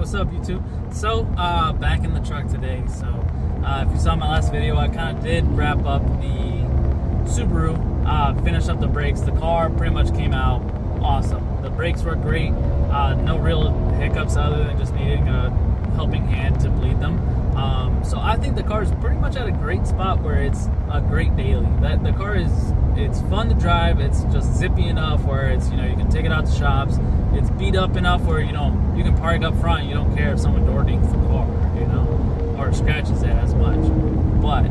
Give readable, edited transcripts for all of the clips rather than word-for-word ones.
what's up YouTube? So back in the truck today. So if you saw my last video, I kind of did wrap up the Subaru, finish up the brakes. The car pretty much came out awesome. The brakes were great, no real hiccups other than just needing a helping hand to bleed them. So I think the car is pretty much at a great spot where it's a great daily. The car it's fun to drive. It's just zippy enough where it's, you can take it out to shops. It's beat up enough where, you can park up front. You don't care if someone door dings the car, or scratches it as much. But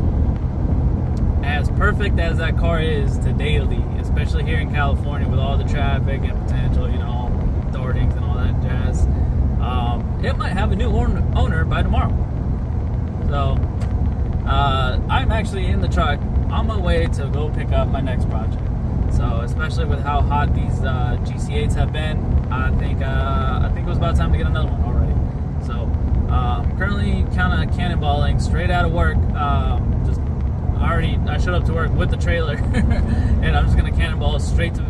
as perfect as that car is to daily, especially here in California with all the traffic and potential, door dings and all that jazz, it might have a new owner by tomorrow. So I'm actually in the truck on my way to go pick up my next project. So especially with how hot these GC8s have been, I think it was about time to get another one already. So I'm currently kind of cannonballing straight out of work. I showed up to work with the trailer, and I'm just gonna cannonball straight to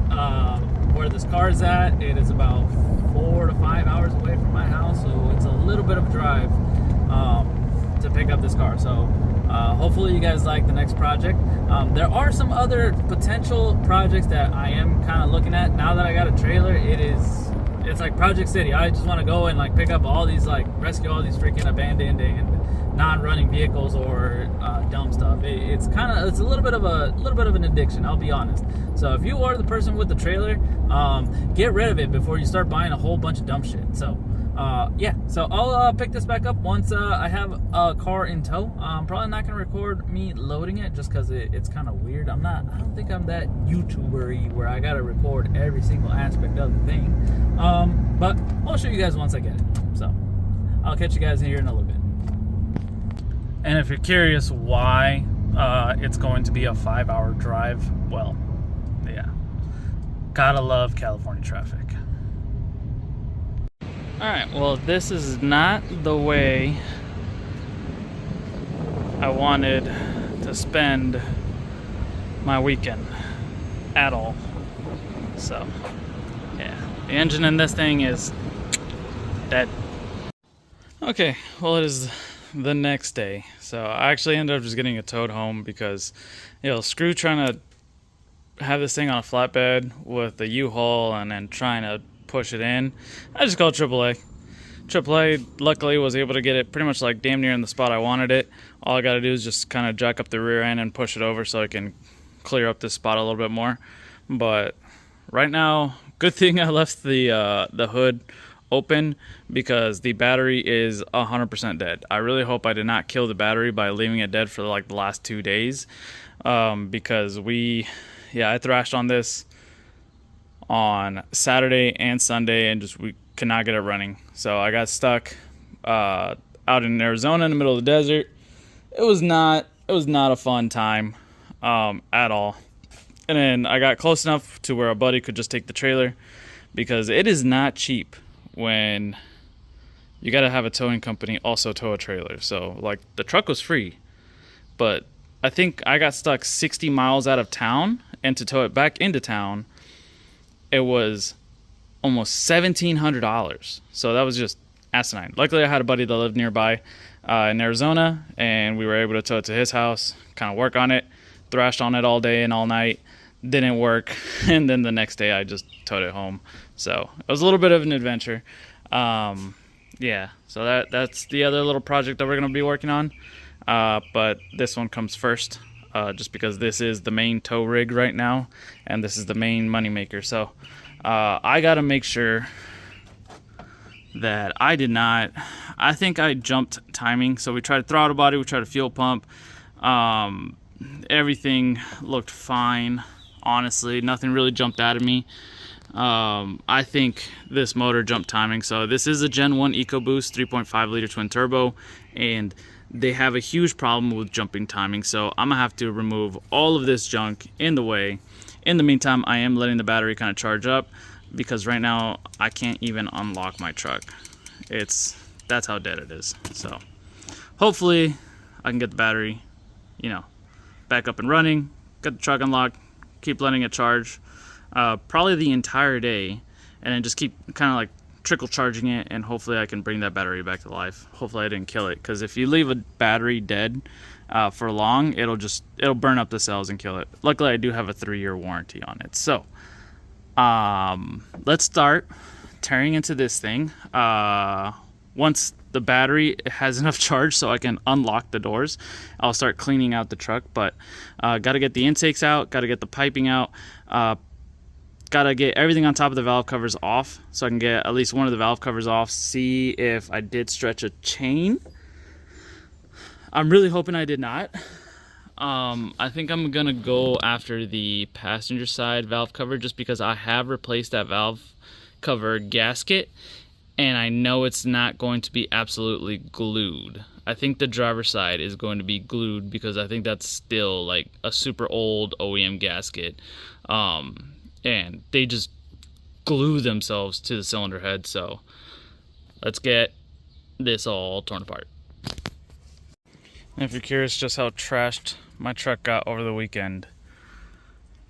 where this car is at. It is about 4 to 5 hours away from my house, so it's a little bit of a drive to pick up this car. So hopefully you guys like the next project. There are some other potential projects that I am kind of looking at now that I got a trailer. It's like Project City. I just want to go and pick up all these, rescue all these freaking abandoned and non-running vehicles or dumb stuff. It's a little bit of an addiction, I'll be honest. So if you are the person with the trailer, get rid of it before you start buying a whole bunch of dumb shit. So yeah, so I'll pick this back up once I have a car in tow. I'm probably not gonna record me loading it just because it's kind of weird. I don't think I'm that YouTuber-y where I gotta record every single aspect of the thing. But I'll show you guys once I get it. So I'll catch you guys here in a little bit. And if you're curious why it's going to be a 5-hour drive, well, yeah, gotta love California traffic. Alright, well, this is not the way I wanted to spend my weekend at all. So, yeah, the engine in this thing is dead. Okay, well, it is the next day. So I actually ended up just getting it towed home because, screw trying to have this thing on a flatbed with the U-Haul and then trying to push it in. I just called AAA. AAA luckily was able to get it pretty much damn near in the spot I wanted it. All I got to do is just kind of jack up the rear end and push it over so I can clear up this spot a little bit more. But right now, good thing I left the hood open because the battery is 100% dead. I really hope I did not kill the battery by leaving it dead for the last 2 days, because I thrashed on this on Saturday and Sunday and we could not get it running. So I got stuck out in Arizona in the middle of the desert. It was not a fun time at all. And then I got close enough to where a buddy could just take the trailer, because it is not cheap when you got to have a towing company also tow a trailer. So the truck was free, but I think I got stuck 60 miles out of town, and to tow it back into town, it was almost $1,700. So that was just asinine. Luckily I had a buddy that lived nearby in Arizona, and we were able to tow it to his house, kind of work on it, thrashed on it all day and all night. Didn't work, and then the next day I just towed it home. So it was a little bit of an adventure. Yeah, so that's the other little project that we're going to be working on. But this one comes first, just because this is the main tow rig right now, and this is the main moneymaker. So I got to make sure that I think I jumped timing. So we tried throttle body, we tried a fuel pump. Everything looked fine. Honestly, nothing really jumped out at me. I think this motor jumped timing. So this is a Gen 1 EcoBoost 3.5 liter twin turbo, and they have a huge problem with jumping timing. So I'm gonna have to remove all of this junk in the way. In the meantime, I am letting the battery kind of charge up, because right now I can't even unlock my truck. That's how dead it is. So hopefully I can get the battery, back up and running, get the truck unlocked, keep letting it charge probably the entire day, and then just keep kind of trickle charging it, and hopefully I can bring that battery back to life. Hopefully I didn't kill it, because if you leave a battery dead for long, it'll burn up the cells and kill it. Luckily I do have a 3-year warranty on it. So let's start tearing into this thing. Once the battery has enough charge so I can unlock the doors, I'll start cleaning out the truck. But got to get the intakes out, got to get the piping out, got to get everything on top of the valve covers off so I can get at least one of the valve covers off, see if I did stretch a chain. I'm really hoping I did not. I think I'm gonna go after the passenger side valve cover, just because I have replaced that valve cover gasket and I know it's not going to be absolutely glued. I think the driver's side is going to be glued, because I think that's still like a super old OEM gasket, and they just glue themselves to the cylinder head. So let's get this all torn apart. And if you're curious just how trashed my truck got over the weekend,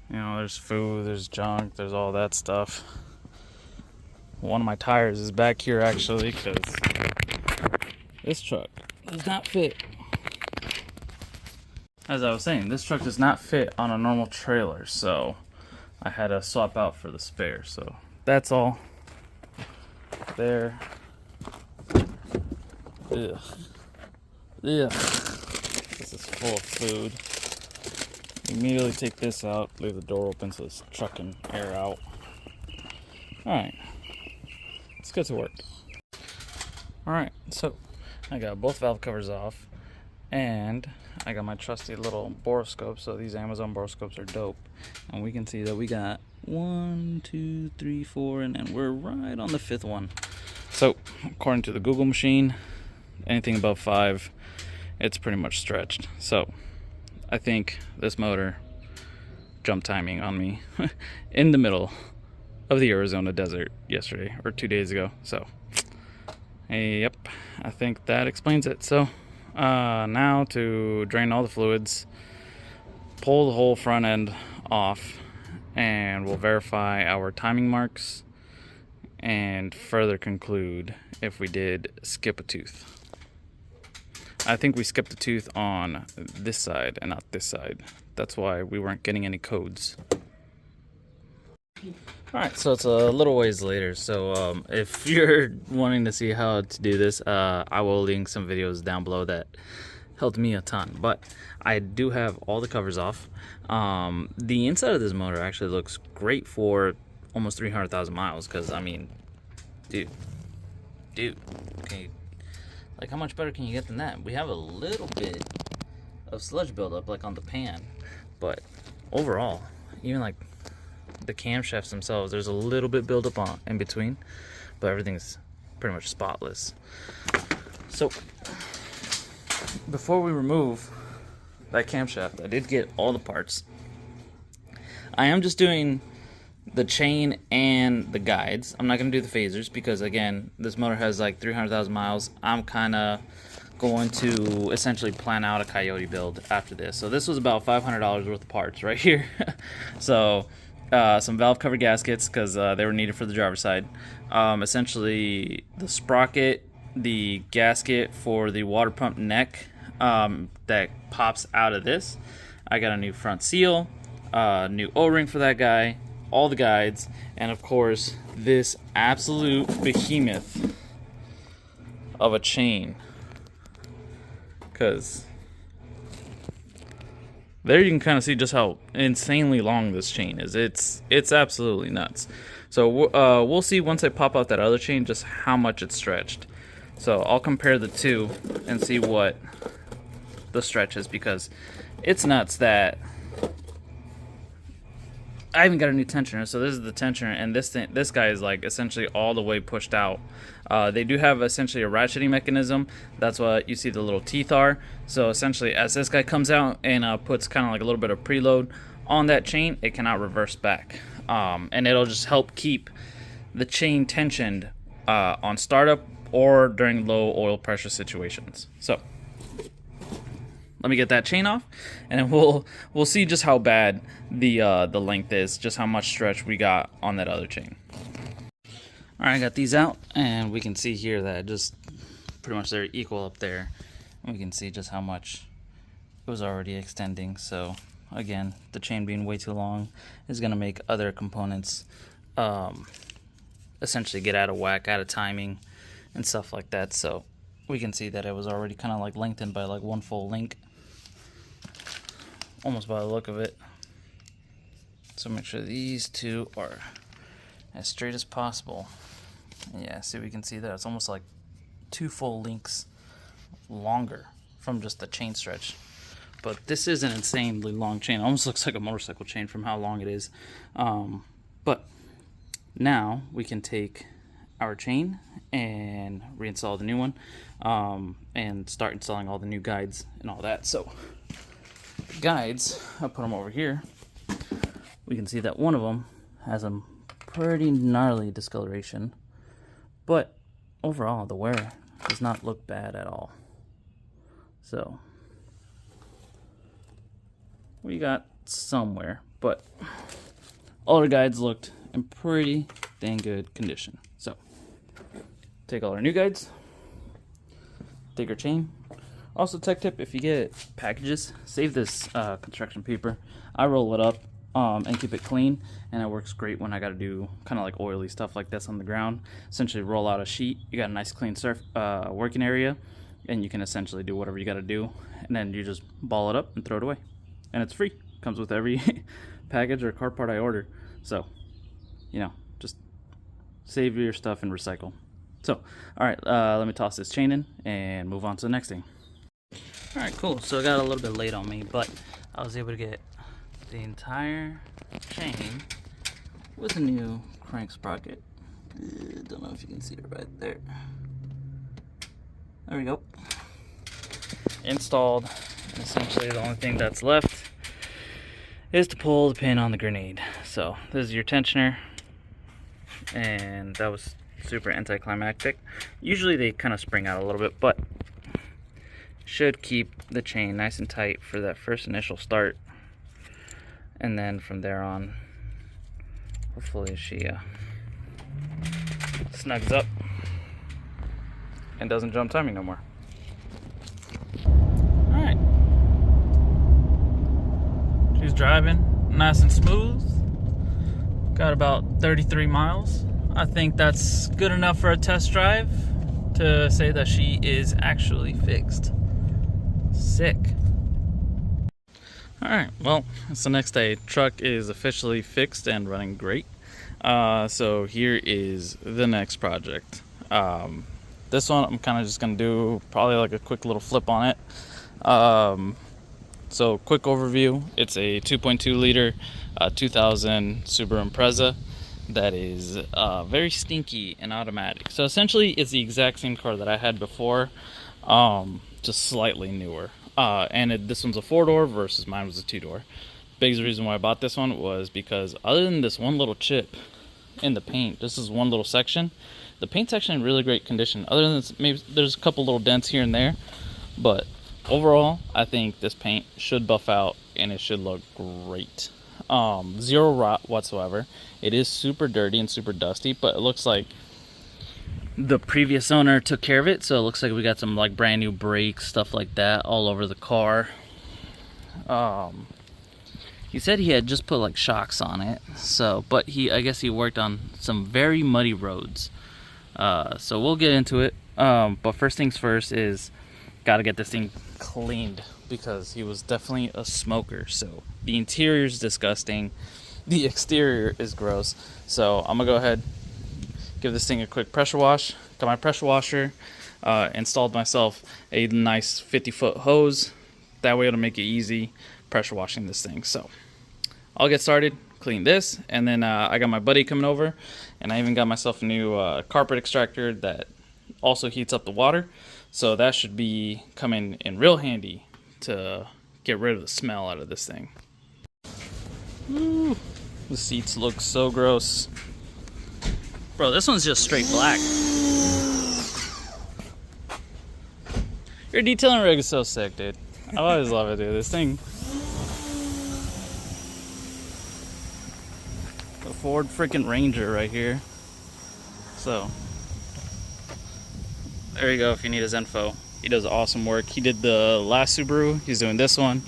you know, there's food, there's junk, there's all that stuff. One of my tires is back here actually, because this truck does not fit. As I was saying, this truck does not fit on a normal trailer, so I had to swap out for the spare. So that's all there. Ugh. Ugh. This is full of food. Immediately take this out, leave the door open so this truck can air out. Alright, let's get to work. Alright, so I got both valve covers off, and I got my trusty little borescope. So these Amazon borescopes are dope, and we can see that we got 1, 2, 3, 4, and then we're right on the 5th one. So according to the Google machine, anything above 5, it's pretty much stretched. So I think this motor jumped timing on me in the middle of the Arizona desert yesterday or 2 days ago. So yep, I think that explains it. So now to drain all the fluids, pull the whole front end off, and we'll verify our timing marks and further conclude if we did skip a tooth. I think we skipped a tooth on this side and not this side. That's why we weren't getting any codes. Alright, so it's a little ways later. So if you're wanting to see how to do this, I will link some videos down below that helped me a ton. But I do have all the covers off. The inside of this motor actually looks great for almost 300,000 miles, because I mean, dude, okay. Like, how much better can you get than that? We have a little bit of sludge buildup, like on the pan, but overall, even like the camshafts themselves, there's a little bit buildup on in between, but everything's pretty much spotless. So before we remove that camshaft, I did get all the parts. I am just doing the chain and the guides. I'm not going to do the phasers because, again, this motor has like 300,000 miles. I'm kind of going to essentially plan out a Coyote build after this. So this was about $500 worth of parts right here. So some valve cover gaskets, because they were needed for the driver's side. Essentially the sprocket, the gasket for the water pump neck that pops out of this. I got a new front seal, new O-ring for that guy, all the guides, and of course this absolute behemoth of a chain, because there you can kind of see just how insanely long this chain is. It's absolutely nuts. So we'll see once I pop out that other chain just how much it's stretched. So I'll compare the two and see what the stretch is, because it's nuts that I even got a new tensioner. So this is the tensioner, and this guy is like essentially all the way pushed out. They do have essentially a ratcheting mechanism. That's what you see the little teeth are. So essentially, as this guy comes out and puts kind of like a little bit of preload on that chain, it cannot reverse back, and it'll just help keep the chain tensioned on startup or during low oil pressure situations. So let me get that chain off, and then we'll see just how bad the length is, just how much stretch we got on that other chain. Alright, I got these out, and we can see here that just pretty much they're equal up there. And we can see just how much it was already extending. So again, the chain being way too long is going to make other components essentially get out of whack, out of timing, and stuff like that. So we can see that it was already kind of like lengthened by like one full link, almost by the look of it. So make sure these two are as straight as possible. And yeah, see, we can see that it's almost like 2 full links longer from just the chain stretch. But this is an insanely long chain. It almost looks like a motorcycle chain from how long it is. But now we can take our chain and reinstall the new one, and start installing all the new guides and all that. So the guides, I'll put them over here. We can see that one of them has a pretty gnarly discoloration, but overall the wear does not look bad at all. So we got somewhere, but all our guides looked in pretty dang good condition. So take all our new guides, take our chain. Also, tech tip: if you get packages, save this construction paper. I roll it up and keep it clean, and it works great when I got to do kind of like oily stuff like this on the ground. Essentially roll out a sheet, you got a nice clean working area, and you can essentially do whatever you got to do, and then you just ball it up and throw it away, and it's free. Comes with every package or car part I order. So, you know, just save your stuff and recycle. So, alright, let me toss this chain in and move on to the next thing. Alright, cool. So it got a little bit late on me, but I was able to get the entire chain with a new crank sprocket. Don't know if you can see it right there. There we go. Installed. And essentially the only thing that's left is to pull the pin on the grenade. So this is your tensioner, and that was super anticlimactic. Usually they kind of spring out a little bit, but should keep the chain nice and tight for that first initial start. And then from there on, hopefully she snugs up and doesn't jump timing no more. Alright. She's driving nice and smooth. Got about 33 miles. I think that's good enough for a test drive to say that she is actually fixed. Sick. Alright, well, it's the next day. Truck is officially fixed and running great. So here is the next project. This one I'm kind of just going to do probably like a quick little flip on it. So quick overview. It's a 2.2 liter 2000 Subaru Impreza that is very stinky and automatic. So essentially it's the exact same car that I had before, just slightly newer. And this one's a 4-door versus mine was a 2-door. Biggest reason why I bought this one was because other than this one little chip in the paint, this is one little section, the paint's actually in really great condition. Other than this, maybe there's a couple little dents here and there, but overall I think this paint should buff out and it should look great. Zero rot whatsoever. It is super dirty and super dusty, but it looks like the previous owner took care of it, so it looks like we got some like brand new brakes, stuff like that all over the car. He said he had just put like shocks on it, so but I guess he worked on some very muddy roads. So we'll get into it, but first things first is gotta get this thing cleaned, because he was definitely a smoker. So the interior is disgusting, the exterior is gross. So I'm gonna go ahead, give this thing a quick pressure wash. Got my pressure washer, installed myself a nice 50-foot hose. That way it'll make it easy pressure washing this thing. So I'll get started, clean this, and then I got my buddy coming over, and I even got myself a new carpet extractor that also heats up the water. So that should be coming in real handy to get rid of the smell out of this thing. Ooh, the seats look so gross. Bro, this one's just straight black. Your detailing rig is so sick, dude. I always love it, dude. This thing. The Ford freaking Ranger right here. So there you go if you need his info. He does awesome work. He did the last Subaru, he's doing this one,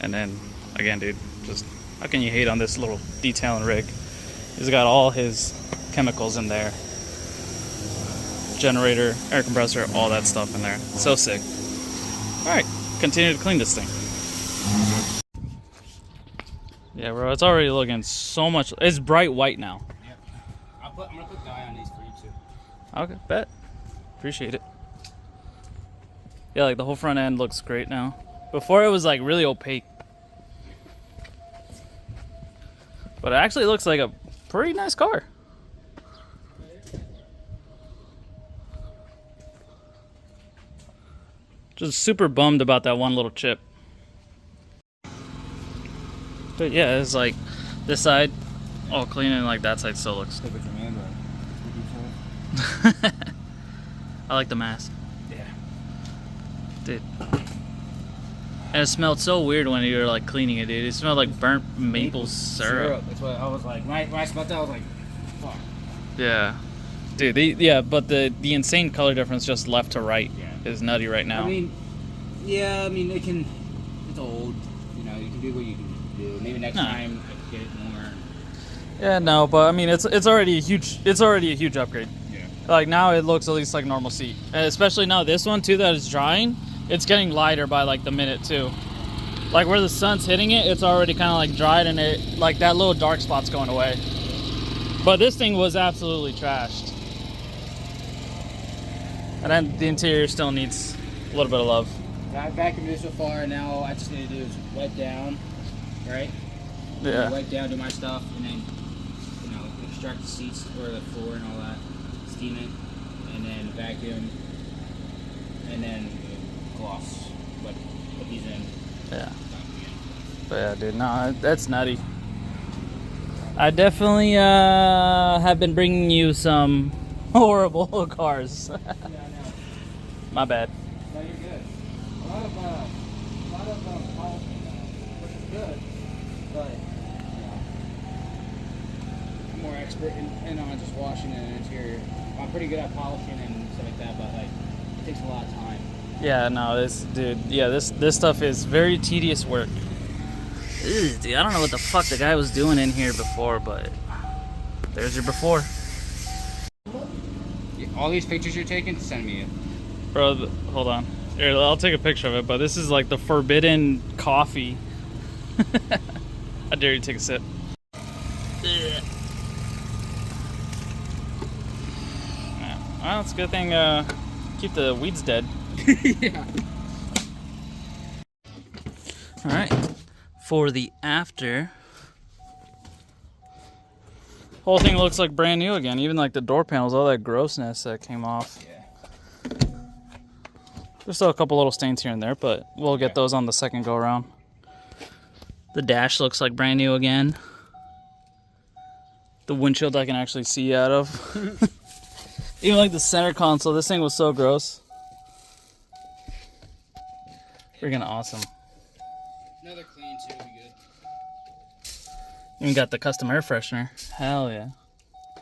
and then again, dude, just how can you hate on this little detailing rig? He's got all his chemicals in there. Generator, air compressor, all that stuff in there. So sick. Alright, continue to clean this thing. Yeah, bro, it's already looking so much. It's bright white now. Yep. I'm gonna put dye on these for you too. Okay, bet. Appreciate it. Yeah, like the whole front end looks great now. Before it was like really opaque. But it actually looks like a pretty nice car. Just super bummed about that one little chip. But yeah, it's like this side all clean and like that side still looks. I like the mask. Yeah. Dude. And it smelled so weird when you were like cleaning it, dude. It smelled like burnt maple syrup. That's what I was like. When I smelled that, I was like, fuck. Yeah. Dude, yeah, but the insane color difference just left to right is nutty right now. I mean, it can, it's old. You know, you can do what you can do. Maybe next time I can get it more. Yeah, no, but I mean, it's already a huge upgrade. Yeah. Like now it looks at least like normal seat. And especially now this one too that is drying, it's getting lighter by like the minute too. Like where the sun's hitting it, it's already kind of like dried and it like that little dark spot's going away. But this thing was absolutely trashed. And then the interior still needs a little bit of love. I vacuumed it so far, and now all I just need to do is wet down, right? Yeah. Wet down, do my stuff, and then, you know, extract the seats or the floor and all that, steam it, and then vacuum, and then gloss. But put these in. Yeah. But yeah, dude, no, that's nutty. I definitely have been bringing you some horrible cars. Yeah, I know. My bad. No, you're good. A lot of polishing, which is good, but I'm more expert in on just washing an interior. I'm pretty good at polishing and stuff like that, but like it takes a lot of time. Yeah, no, this stuff is very tedious work. Ew, dude, I don't know what the fuck the guy was doing in here before, but there's your before. All these pictures you're taking, send me it. Bro, hold on. Here, I'll take a picture of it, but this is like the forbidden coffee. I dare you to take a sip. Yeah. Well, it's a good thing keep the weeds dead. Yeah. Alright. For the after. Whole thing looks like brand new again. Even like the door panels, all that grossness that came off. Yeah. There's still a couple little stains here and there, but we'll get those on the second go around. The dash looks like brand new again. The windshield I can actually see out of. Even like the center console, this thing was so gross. Freaking awesome. Another clean too, be good. Even got the custom air freshener. Hell yeah.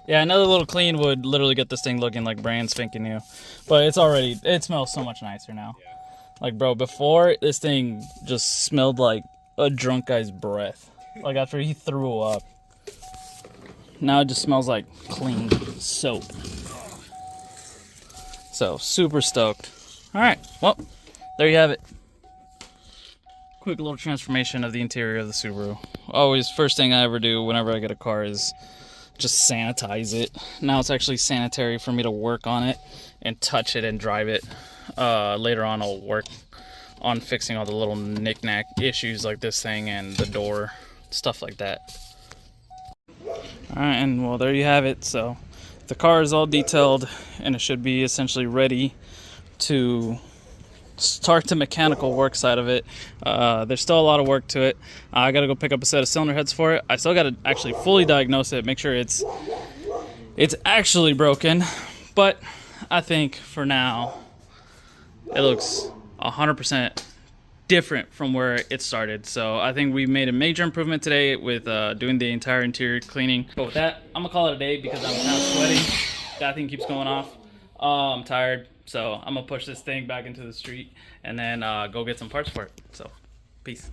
Yeah, another little clean would literally get this thing looking like brand spanking new. But it smells so much nicer now. Yeah. Like, bro, before, this thing just smelled like a drunk guy's breath. Like after he threw up. Now it just smells like clean soap. So, super stoked. Alright, well, there you have it. Quick little transformation of the interior of the Subaru. Always, first thing I ever do whenever I get a car is just sanitize it. Now it's actually sanitary for me to work on it and touch it and drive it. Later on I'll work on fixing all the little knick-knack issues like this thing and the door, stuff like that. Alright, and well, there you have it. So the car is all detailed and it should be essentially ready to start the mechanical work side of it. There's still a lot of work to it. I gotta go pick up a set of cylinder heads for it. I still gotta actually fully diagnose it, make sure it's actually broken. But I think for now it looks 100% different from where it started. So I think we made a major improvement today with doing the entire interior cleaning. But with that, I'm gonna call it a day because I'm kind of sweaty. that thing keeps going off. I'm tired, so I'm gonna push this thing back into the street and then go get some parts for it. So, peace.